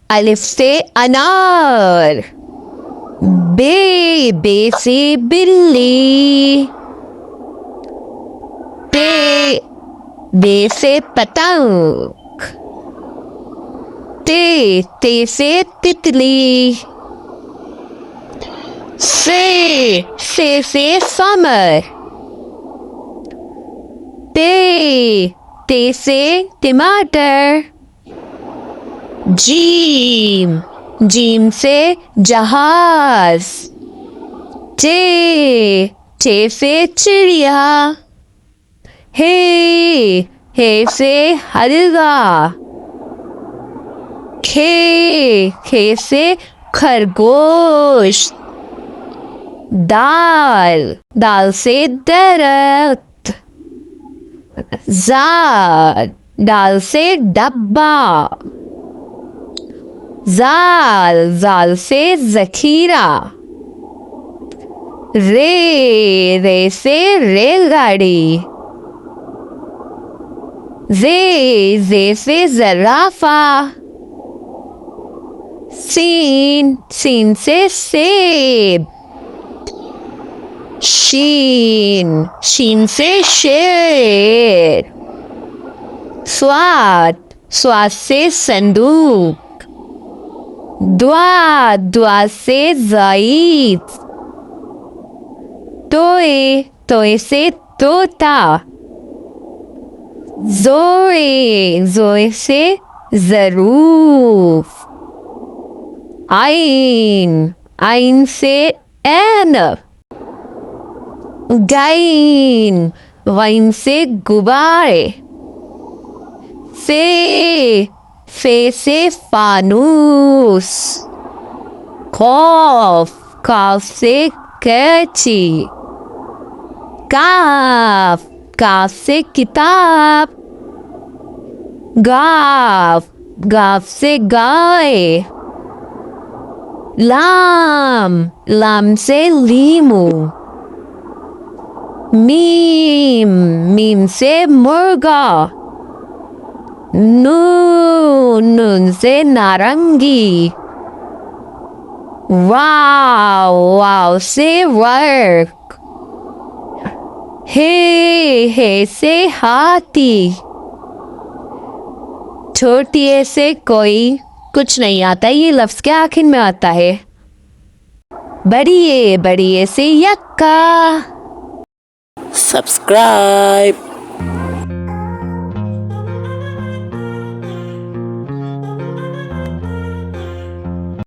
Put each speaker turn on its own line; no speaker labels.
अलिफ से अनार। बे से बिल्ली। बे से पतंग। ते से तितली। से समर। ते से टमाटर। जीम से जहाज। चे से चिड़िया। हे से हलवा। खे से खरगोश। दाल से दरख्त। दाल से डब्बा। जाल से जखीरा। रे से रेलगाड़ी। जे से जराफा। सीन से सेब। शीन से शेर। स्वाद से संदूक। दुआ से ज़ईद। तोए से तोता। जोए से ज़रूफ। आइन से ऐनब। गाइन से गुब्बारे। फे से फानूस। काफ से कैची। काफ से किताब। गाफ से गाय। लाम से लीमू। मीम से मुर्गा। नून से नारंगी। वाव से वर्क। हे से हाथी। छोटी ए से कोई कुछ नहीं आता, ये लफ्ज के आखिर में आता है। बड़ी ए से यक्का।
सब्सक्राइब।